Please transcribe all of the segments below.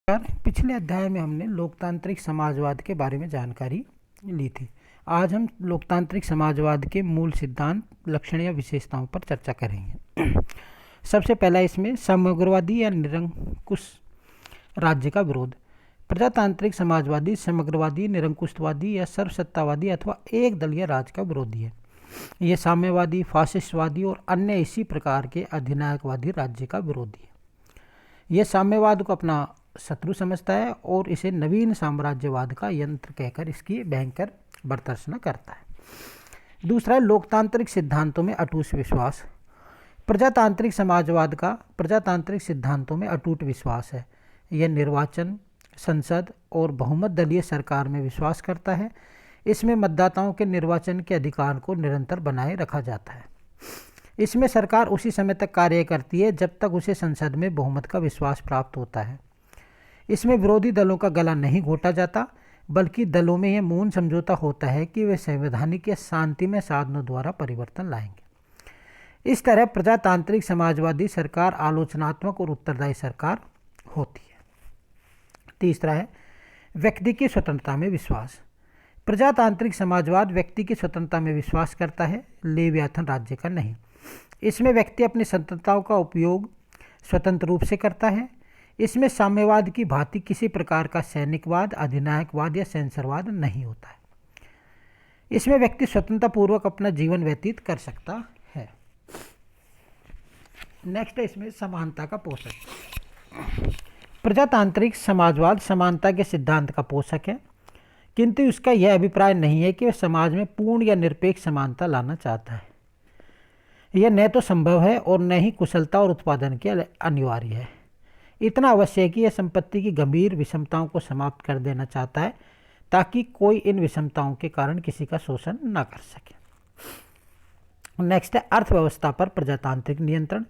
पिछले अध्याय में हमने लोकतांत्रिक समाजवाद के बारे में जानकारी ली थी। आज हम लोकतांत्रिक समाजवाद के मूल सिद्धांत, लक्षण या विशेषताओं पर चर्चा करेंगे। सबसे पहला इसमें समग्रवादी या निरंकुश राज्य का विरोध। प्रजातांत्रिक समाजवादी समग्रवादी, निरंकुशवादी या सर्वसत्तावादी अथवा एक दलीय राज्य का विरोधी है। ये साम्यवादी, फासिस्टवादी और अन्य इसी प्रकार के अधिनायकवादी राज्य का विरोधी है। यह साम्यवाद को अपना शत्रु समझता है और इसे नवीन साम्राज्यवाद का यंत्र कहकर इसकी भयंकर भर्त्सना करता है। दूसरा है लोकतांत्रिक सिद्धांतों में अटूट विश्वास। प्रजातांत्रिक समाजवाद का प्रजातांत्रिक सिद्धांतों में अटूट विश्वास है। यह निर्वाचन, संसद और बहुमत दलीय सरकार में विश्वास करता है। इसमें मतदाताओं के निर्वाचन के अधिकार को निरंतर बनाए रखा जाता है। इसमें सरकार उसी समय तक कार्य करती है जब तक उसे संसद में बहुमत का विश्वास प्राप्त होता है। इसमें विरोधी दलों का गला नहीं घोटा जाता, बल्कि दलों में यह मौन समझौता होता है कि वे संवैधानिक या शांतिमय साधनों द्वारा परिवर्तन लाएंगे। इस तरह प्रजातांत्रिक समाजवादी सरकार आलोचनात्मक और उत्तरदायी सरकार होती है। तीसरा है व्यक्ति की स्वतंत्रता में विश्वास। प्रजातांत्रिक समाजवाद व्यक्ति की स्वतंत्रता में विश्वास करता है, लेवियाथन राज्य का नहीं। इसमें व्यक्ति अपनी स्वतंत्रताओं का उपयोग स्वतंत्र रूप से करता है। इसमें साम्यवाद की भांति किसी प्रकार का सैनिकवाद, अधिनायकवाद या सेंसरवाद नहीं होता है। इसमें व्यक्ति स्वतंत्रतापूर्वक अपना जीवन व्यतीत कर सकता है। नेक्स्ट है इसमें समानता का पोषक। प्रजातांत्रिक समाजवाद समानता के सिद्धांत का पोषक है, किंतु उसका यह अभिप्राय नहीं है कि वह समाज में पूर्ण या निरपेक्ष समानता लाना चाहता है। यह न तो संभव है और न ही कुशलता और उत्पादन के अनिवार्य है। इतना अवश्य है कि यह संपत्ति की गंभीर विषमताओं को समाप्त कर देना चाहता है, ताकि कोई इन विषमताओं के कारण किसी का शोषण न कर सके। नेक्स्ट है अर्थव्यवस्था पर प्रजातांत्रिक नियंत्रण।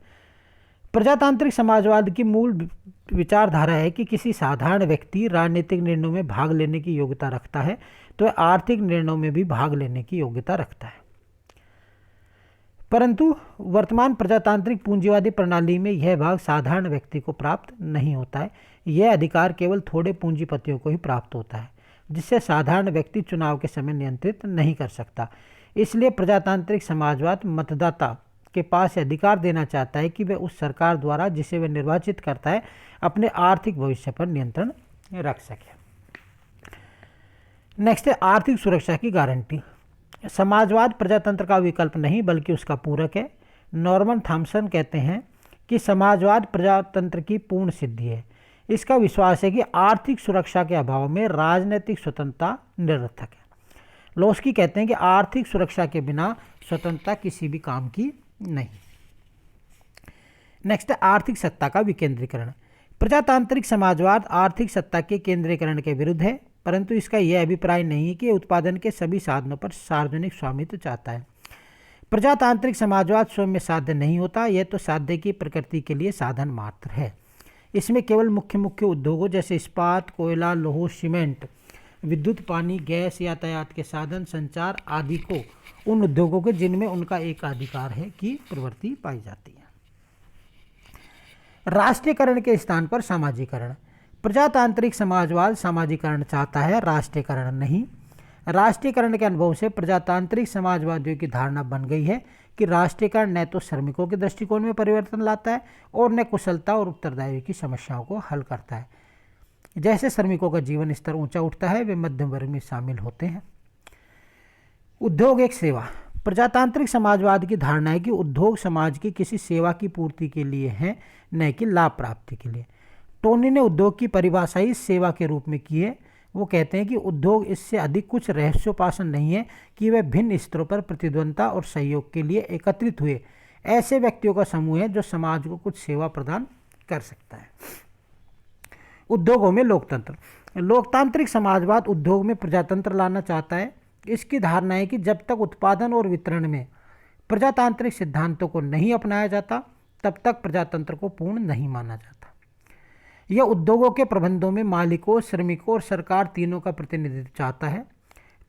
प्रजातांत्रिक समाजवाद की मूल विचारधारा है कि किसी साधारण व्यक्ति राजनीतिक निर्णयों में भाग लेने की योग्यता रखता है तो वह आर्थिक निर्णयों में भी भाग लेने की योग्यता रखता है। परंतु वर्तमान प्रजातांत्रिक पूंजीवादी प्रणाली में यह भाग साधारण व्यक्ति को प्राप्त नहीं होता है। यह अधिकार केवल थोड़े पूंजीपतियों को ही प्राप्त होता है, जिससे साधारण व्यक्ति चुनाव के समय नियंत्रित नहीं कर सकता। इसलिए प्रजातांत्रिक समाजवाद मतदाता के पास अधिकार देना चाहता है कि वह उस सरकार द्वारा जिसे वह निर्वाचित करता है अपने आर्थिक भविष्य पर नियंत्रण रख सके। नेक्स्ट है आर्थिक सुरक्षा की गारंटी। समाजवाद प्रजातंत्र का विकल्प नहीं बल्कि उसका पूरक है। नॉर्मन थॉमसन कहते हैं कि समाजवाद प्रजातंत्र की पूर्ण सिद्धि है। इसका विश्वास है कि आर्थिक सुरक्षा के अभाव में राजनीतिक स्वतंत्रता निरर्थक है। लोस्की कहते हैं कि आर्थिक सुरक्षा के बिना स्वतंत्रता किसी भी काम की नहीं। नेक्स्ट है आर्थिक सत्ता का विकेंद्रीकरण। प्रजातांत्रिक समाजवाद आर्थिक सत्ता के केंद्रीकरण के विरुद्ध है, परंतु इसका यह अभिप्राय नहीं है कि उत्पादन के सभी साधनों पर सार्वजनिक स्वामित्व चाहता है। प्रजातांत्रिक समाजवाद स्वयं में साध्य नहीं होता, यह तो साध्य की प्रकृति के लिए साधन मात्र है। इसमें केवल मुख्य उद्योगों जैसे इस्पात, कोयला, लौह, सीमेंट, विद्युत, पानी, गैस, यातायात के साधन, संचार आदि को उन उद्योगों के जिनमें उनका एकाधिकार है की प्रवृत्ति पाई जाती है। राष्ट्रीयकरण के स्थान पर सामाजिकरण। प्रजातांत्रिक समाजवाद सामाजिकरण चाहता है, राष्ट्रीयकरण नहीं। राष्ट्रीयकरण के अनुभव से प्रजातांत्रिक समाजवादियों की धारणा बन गई है कि राष्ट्रीयकरण न तो श्रमिकों के दृष्टिकोण में परिवर्तन लाता है और न कुशलता और उत्तरदायित्व की समस्याओं को हल करता है। जैसे श्रमिकों का जीवन स्तर ऊंचा उठता है, वे मध्यम वर्ग में शामिल होते हैं। उद्योग एक सेवा। प्रजातांत्रिक समाजवाद की धारणा है कि उद्योग समाज की किसी सेवा की पूर्ति के लिए है, न कि लाभ प्राप्ति के लिए। टोनी ने उद्योग की परिभाषा ही सेवा के रूप में की है। वो कहते हैं कि उद्योग इससे अधिक कुछ रहस्योपासन नहीं है कि वह भिन्न स्तरों पर प्रतिद्वंद्विता और सहयोग के लिए एकत्रित हुए ऐसे व्यक्तियों का समूह है जो समाज को कुछ सेवा प्रदान कर सकता है। उद्योगों में लोकतंत्र। लोकतांत्रिक समाजवाद उद्योग में प्रजातंत्र लाना चाहता है। इसकी धारणा है कि जब तक उत्पादन और वितरण में प्रजातांत्रिक सिद्धांतों को नहीं अपनाया जाता तब तक प्रजातंत्र को पूर्ण नहीं माना जाता। यह उद्योगों के प्रबंधों में मालिकों, श्रमिकों और सरकार तीनों का प्रतिनिधित्व चाहता है।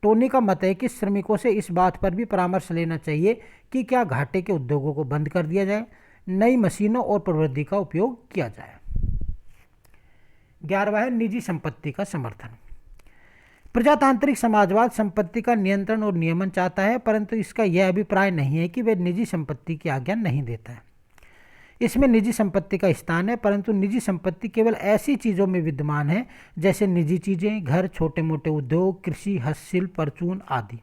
टोनी का मत है कि श्रमिकों से इस बात पर भी परामर्श लेना चाहिए कि क्या घाटे के उद्योगों को बंद कर दिया जाए, नई मशीनों और प्रविधि का उपयोग किया जाए। 11वां है निजी संपत्ति का समर्थन। प्रजातांत्रिक समाजवाद संपत्ति का नियंत्रण और नियमन चाहता है, परंतु इसका यह अभिप्राय नहीं है कि वह निजी संपत्ति की आज्ञा नहीं देता है। इसमें निजी संपत्ति का स्थान है, परंतु निजी संपत्ति केवल ऐसी चीज़ों में विद्यमान है जैसे निजी चीज़ें, घर, छोटे मोटे उद्योग, कृषि, हस्तशिल्प, परचून आदि।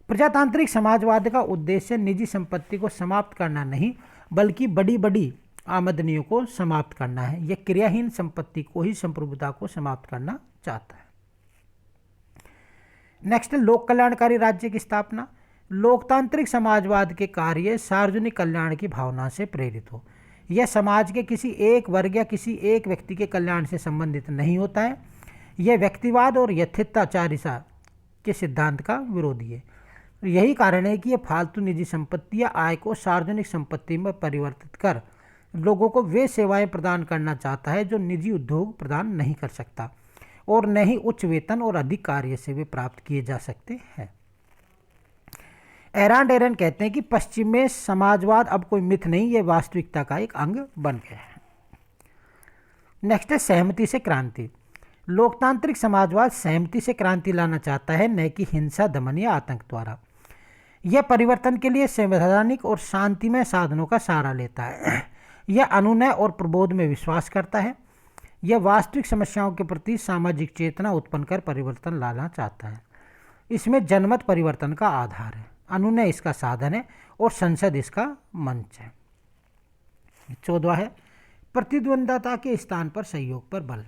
प्रजातांत्रिक समाजवाद का उद्देश्य निजी संपत्ति को समाप्त करना नहीं, बल्कि बड़ी बड़ी आमदनियों को समाप्त करना है। यह क्रियाहीन संपत्ति को ही संप्रभुता को समाप्त करना चाहता है। नेक्स्ट, लोक कल्याणकारी राज्य की स्थापना। लोकतांत्रिक समाजवाद के कार्य सार्वजनिक कल्याण की भावना से प्रेरित हो। यह समाज के किसी एक वर्ग या किसी एक व्यक्ति के कल्याण से संबंधित नहीं होता है। यह व्यक्तिवाद और यथेच्छाचारिता के सिद्धांत का विरोधी है। यही कारण है कि यह फालतू निजी संपत्ति या आय को सार्वजनिक संपत्ति में परिवर्तित कर लोगों को वे सेवाएं प्रदान करना चाहता है जो निजी उद्योग प्रदान नहीं कर सकता, और न ही उच्च वेतन और अधिक कार्य से वे प्राप्त किए जा सकते हैं। एरन कहते हैं कि पश्चिम में समाजवाद अब कोई मिथ नहीं, यह वास्तविकता का एक अंग बन गया है। नेक्स्ट है सहमति से क्रांति। लोकतांत्रिक समाजवाद सहमति से क्रांति लाना चाहता है, न कि हिंसा, दमन या आतंक द्वारा। यह परिवर्तन के लिए संवैधानिक और शांतिमय साधनों का सहारा लेता है। यह अनुनय और प्रबोध में विश्वास करता है। यह वास्तविक समस्याओं के प्रति सामाजिक चेतना उत्पन्न कर परिवर्तन लाना चाहता है। इसमें जनमत परिवर्तन का आधार है, अनुनय इसका साधन है और संसद इसका मंच है। 14वां है प्रतिद्वंद्विता के स्थान पर सहयोग पर बल।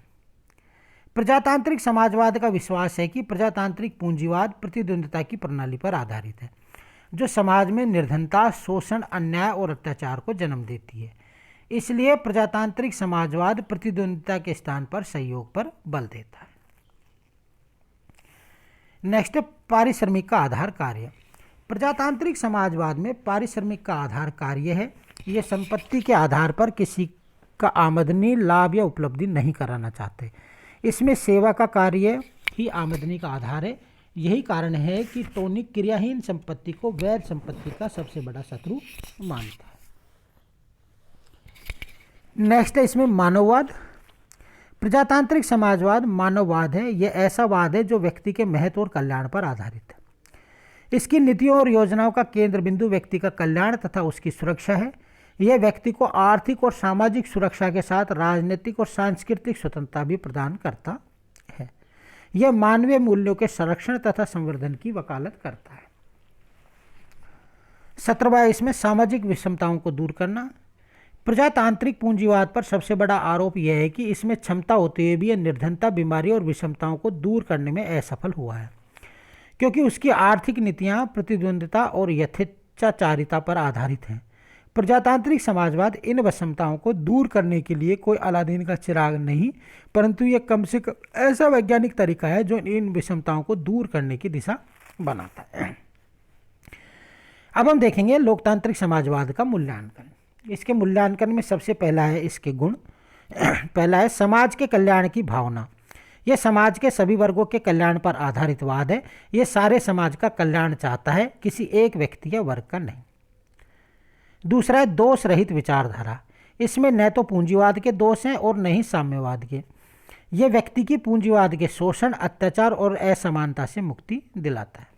प्रजातांत्रिक समाजवाद का विश्वास है कि प्रजातांत्रिक पूंजीवाद प्रतिद्वंद्विता की प्रणाली पर आधारित है, जो समाज में निर्धनता, शोषण, अन्याय और अत्याचार को जन्म देती है। इसलिए प्रजातांत्रिक समाजवाद प्रतिद्वंद्विता के स्थान पर सहयोग पर बल देता है। नेक्स्ट, पारिश्रमिक का आधार कार्य। प्रजातांत्रिक समाजवाद में पारिश्रमिक का आधार कार्य है। ये संपत्ति के आधार पर किसी का आमदनी, लाभ या उपलब्धि नहीं कराना चाहते। इसमें सेवा का कार्य ही आमदनी का आधार है। यही कारण है कि टोनिक क्रियाहीन संपत्ति को वैध संपत्ति का सबसे बड़ा शत्रु मानता है। नेक्स्ट है इसमें मानववाद। प्रजातांत्रिक समाजवाद मानववाद है। यह ऐसा वाद है जो व्यक्ति के महत्व और कल्याण पर आधारित है। इसकी नीतियों और योजनाओं का केंद्र बिंदु व्यक्ति का कल्याण तथा उसकी सुरक्षा है। यह व्यक्ति को आर्थिक और सामाजिक सुरक्षा के साथ राजनीतिक और सांस्कृतिक स्वतंत्रता भी प्रदान करता है। यह मानवीय मूल्यों के संरक्षण तथा संवर्धन की वकालत करता है। 17वां इसमें सामाजिक विषमताओं को दूर करना। प्रजातांत्रिक पूंजीवाद पर सबसे बड़ा आरोप यह है कि इसमें क्षमता होते हुए भी यह निर्धनता, बीमारी और विषमताओं को दूर करने में असफल हुआ है, क्योंकि उसकी आर्थिक नीतियां प्रतिद्वंद्विता और यथेच्छाचारिता पर आधारित हैं। प्रजातांत्रिक समाजवाद इन विषमताओं को दूर करने के लिए कोई अलादीन का चिराग नहीं, परंतु यह कम से कम ऐसा वैज्ञानिक तरीका है जो इन विषमताओं को दूर करने की दिशा बनाता है। अब हम देखेंगे लोकतांत्रिक समाजवाद का मूल्यांकन। इसके मूल्यांकन में सबसे पहला है इसके गुण। पहला है समाज के कल्याण की भावना। यह समाज के सभी वर्गों के कल्याण पर आधारित वाद है। यह सारे समाज का कल्याण चाहता है, किसी एक व्यक्ति या वर्ग का नहीं। दूसरा है दोष रहित विचारधारा। इसमें न तो पूंजीवाद के दोष हैं और न ही साम्यवाद के। यह व्यक्ति की पूंजीवाद के शोषण, अत्याचार और असमानता से मुक्ति दिलाता है।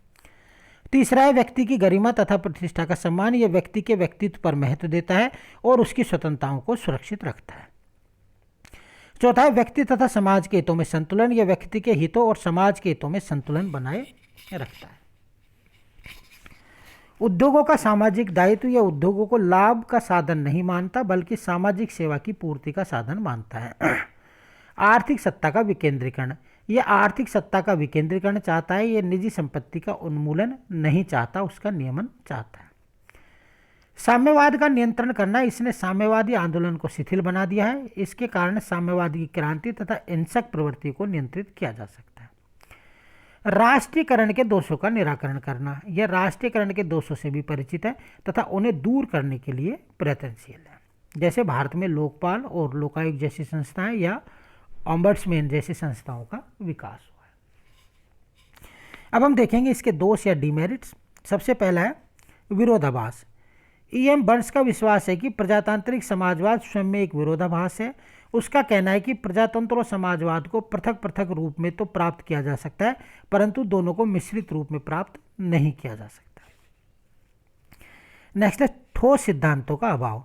तीसरा है व्यक्ति की गरिमा तथा प्रतिष्ठा का सम्मान। यह व्यक्ति के व्यक्तित्व पर महत्व देता है और उसकी स्वतंत्रताओं को सुरक्षित रखता है। चौथा है व्यक्ति तथा समाज के हितों में संतुलन। यह व्यक्ति के हितों और समाज के हितों में संतुलन बनाए रखता है। उद्योगों का सामाजिक दायित्व। यह उद्योगों को लाभ का साधन नहीं मानता, बल्कि सामाजिक सेवा की पूर्ति का साधन मानता है। आर्थिक सत्ता का विकेंद्रीकरण। यह आर्थिक सत्ता का विकेंद्रीकरण चाहता है। यह निजी संपत्ति का उन्मूलन नहीं चाहता, उसका नियमन चाहता है। साम्यवाद का नियंत्रण करना। इसने साम्यवादी आंदोलन को शिथिल बना दिया है। इसके कारण साम्यवादी की क्रांति तथा हिंसक प्रवृत्ति को नियंत्रित किया जा सकता है। राष्ट्रीयकरण के दोषों का निराकरण करना। यह राष्ट्रीयकरण के दोषों से भी परिचित है तथा उन्हें दूर करने के लिए प्रयत्नशील है। जैसे भारत में लोकपाल और लोकायुक्त जैसी संस्थाएं या ऑम्बड्समैन जैसी संस्थाओं का विकास हुआ है। अब हम देखेंगे इसके दोष या डिमेरिट्स। सबसे पहला है विरोधाभास। E.M. बर्न्स का विश्वास है कि प्रजातांत्रिक समाजवाद स्वयं में एक विरोधाभास है। उसका कहना है कि प्रजातंत्र और समाजवाद को पृथक पृथक रूप में तो प्राप्त किया जा सकता है, परंतु दोनों को मिश्रित रूप में प्राप्त नहीं किया जा सकता। नेक्स्ट है ठोस सिद्धांतों का अभाव।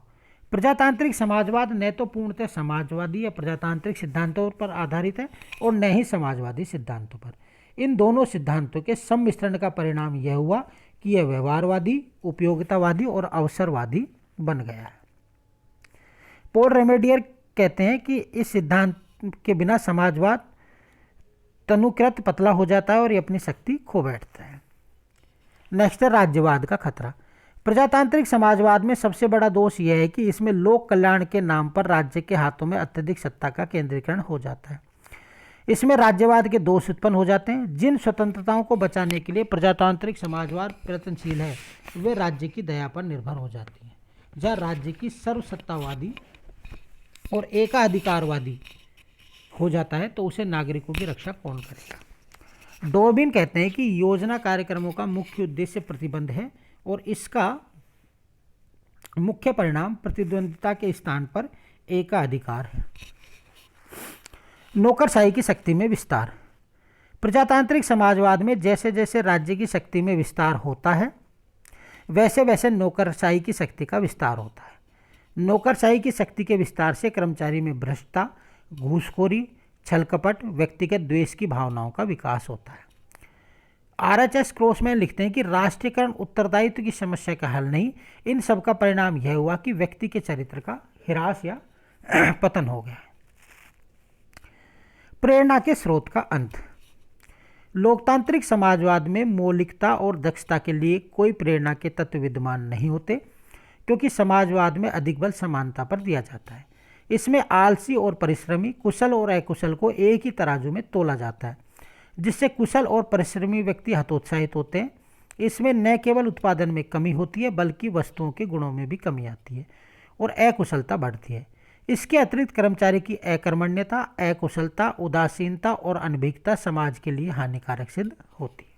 प्रजातांत्रिक समाजवाद न तो पूर्णतः समाजवादी या प्रजातांत्रिक सिद्धांतों पर आधारित है और न ही समाजवादी सिद्धांतों पर। इन दोनों सिद्धांतों के सम्मिश्रण का परिणाम यह हुआ कि यह व्यवहारवादी, उपयोगितावादी और अवसरवादी बन गया है। पॉल रेमेडियर कहते हैं कि इस सिद्धांत के बिना समाजवाद तनुकृत पतला हो जाता है और ये अपनी शक्ति खो बैठता है। नेक्स्ट है राज्यवाद का खतरा। प्रजातांत्रिक समाजवाद में सबसे बड़ा दोष यह है कि इसमें लोक कल्याण के नाम पर राज्य के हाथों में अत्यधिक सत्ता का केंद्रीकरण हो जाता है। इसमें राज्यवाद के दोष उत्पन्न हो जाते हैं। जिन स्वतंत्रताओं को बचाने के लिए प्रजातांत्रिक समाजवाद प्रयत्नशील है वे राज्य की दया पर निर्भर हो जाती हैं। जहाँ राज्य की सर्वसत्तावादी और एकाधिकारवादी हो जाता है तो उसे नागरिकों की रक्षा कौन करेगा। डॉर्बिन कहते हैं कि योजना कार्यक्रमों का मुख्य उद्देश्य प्रतिबंध है और इसका मुख्य परिणाम प्रतिद्वंद्विता के स्थान पर एकाधिकार है। नौकरशाही की शक्ति में विस्तार। प्रजातांत्रिक समाजवाद में जैसे जैसे राज्य की शक्ति में विस्तार होता है वैसे वैसे नौकरशाही की शक्ति का विस्तार होता है। नौकरशाही की शक्ति के विस्तार से कर्मचारी में भ्रष्टता, घूसखोरी, छलकपट, व्यक्तिगत द्वेष की भावनाओं का विकास होता है। RHS क्रॉसमैन लिखते हैं कि राष्ट्रीयकरण उत्तरदायित्व की समस्या का हल नहीं, इन सब का परिणाम यह हुआ कि व्यक्ति के चरित्र का ह्रास या पतन हो गया। प्रेरणा के स्रोत का अंत। लोकतांत्रिक समाजवाद में मौलिकता और दक्षता के लिए कोई प्रेरणा के तत्व विद्यमान नहीं होते, क्योंकि समाजवाद में अधिक बल समानता पर दिया जाता है। इसमें आलसी और परिश्रमी, कुशल और अकुशल को एक ही तराजू में तोला जाता है, जिससे कुशल और परिश्रमी व्यक्ति हतोत्साहित होते हैं। इसमें न केवल उत्पादन में कमी होती है बल्कि वस्तुओं के गुणों में भी कमी आती है और अकुशलता बढ़ती है। इसके अतिरिक्त कर्मचारी की अकर्मण्यता, अकुशलता, उदासीनता और अनभिज्ञता समाज के लिए हानिकारक सिद्ध होती है।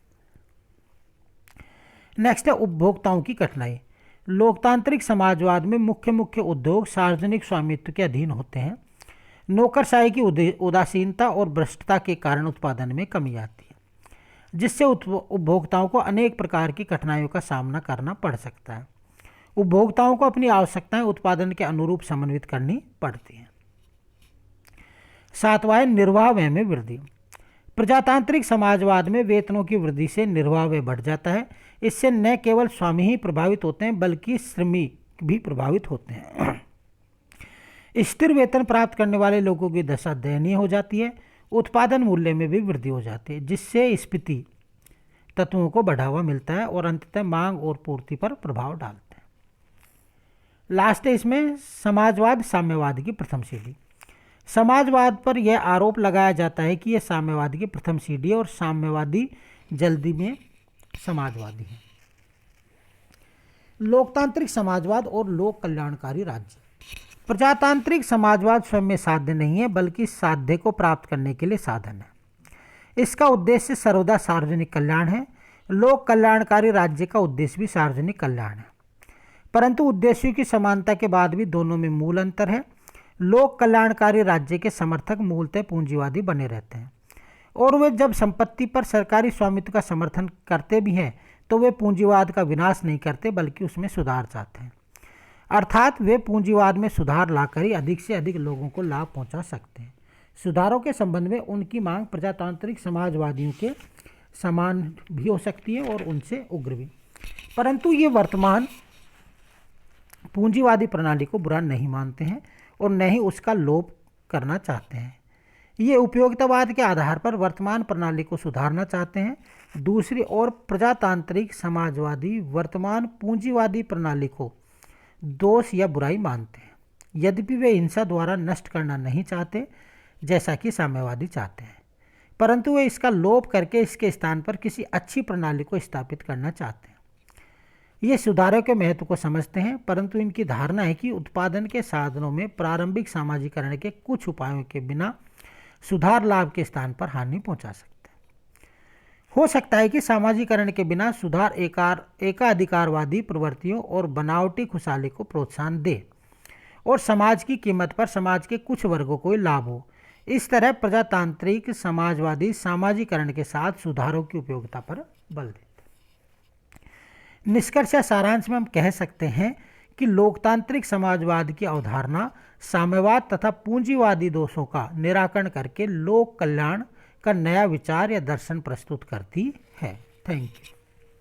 नेक्स्ट है उपभोक्ताओं की कठिनाई। लोकतांत्रिक समाजवाद में मुख्य उद्योग सार्वजनिक स्वामित्व के अधीन होते हैं। नौकरशाही की उदासीनता और भ्रष्टता के कारण उत्पादन में कमी आती है, जिससे उपभोक्ताओं को अनेक प्रकार की कठिनाइयों का सामना करना पड़ सकता है। उपभोक्ताओं को अपनी आवश्यकताएं उत्पादन के अनुरूप समन्वित करनी पड़ती हैं। सातवां है निर्वाह व्यय में वृद्धि। प्रजातांत्रिक समाजवाद में वेतनों की वृद्धि से निर्वाह व्यय बढ़ जाता है। इससे न केवल स्वामी ही प्रभावित होते हैं बल्कि श्रमिक भी प्रभावित होते हैं। स्थिर वेतन प्राप्त करने वाले लोगों की दशा दयनीय हो जाती है। उत्पादन मूल्य में भी वृद्धि हो जाती है, जिससे स्फीति तत्वों को बढ़ावा मिलता है और अंततः मांग और पूर्ति पर प्रभाव डालते हैं। लास्ट है इसमें समाजवाद साम्यवाद की प्रथम सीढ़ी। समाजवाद पर यह आरोप लगाया जाता है कि यह साम्यवाद की प्रथम सीढ़ी है और साम्यवादी जल्दी में समाजवादी है। लोकतांत्रिक समाजवाद और लोक कल्याणकारी राज्य। प्रजातांत्रिक समाजवाद स्वयं में साध्य नहीं है बल्कि साध्य को प्राप्त करने के लिए साधन है। इसका उद्देश्य सर्वदा सार्वजनिक कल्याण है। लोक कल्याणकारी राज्य का उद्देश्य भी सार्वजनिक कल्याण है, परंतु उद्देश्यों की समानता के बाद भी दोनों में मूल अंतर है। लोक कल्याणकारी राज्य के समर्थक मूलतः पूंजीवादी बने रहते हैं और वे जब संपत्ति पर सरकारी स्वामित्व का समर्थन करते भी हैं तो वे पूंजीवाद का विनाश नहीं करते बल्कि उसमें सुधार चाहते हैं। अर्थात वे पूंजीवाद में सुधार लाकर ही अधिक से अधिक लोगों को लाभ पहुंचा सकते हैं। सुधारों के संबंध में उनकी मांग प्रजातांत्रिक समाजवादियों के समान भी हो सकती है और उनसे उग्र भी, परंतु ये वर्तमान पूंजीवादी प्रणाली को बुरा नहीं मानते हैं और न ही उसका लोप करना चाहते हैं। ये उपयोगितावाद के आधार पर वर्तमान प्रणाली को सुधारना चाहते हैं। दूसरी ओर प्रजातांत्रिक समाजवादी वर्तमान पूंजीवादी प्रणाली को दोष या बुराई मानते हैं, यद्यपि वे हिंसा द्वारा नष्ट करना नहीं चाहते जैसा कि साम्यवादी चाहते हैं, परंतु वे इसका लोप करके इसके स्थान पर किसी अच्छी प्रणाली को स्थापित करना चाहते हैं। ये सुधारों के महत्व को समझते हैं, परंतु इनकी धारणा है कि उत्पादन के साधनों में प्रारंभिक सामाजिकरण के कुछ उपायों के बिना सुधार लाभ के स्थान पर हानि पहुंचा सकते हैं। हो सकता है कि सामाजिकरण के बिना सुधार एकाधिकारवादी प्रवृत्तियों और बनावटी खुशहाली को प्रोत्साहन दे और समाज की कीमत पर समाज के कुछ वर्गों को ही लाभ हो। इस तरह प्रजातांत्रिक समाजवादी सामाजिकरण के साथ सुधारों की उपयोगिता पर बल देते। निष्कर्ष या सारांश में हम कह सकते हैं कि लोकतांत्रिक समाजवाद की अवधारणा साम्यवाद तथा पूंजीवादी दोषों का निराकरण करके लोक कल्याण का नया विचार या दर्शन प्रस्तुत करती है। Thank you.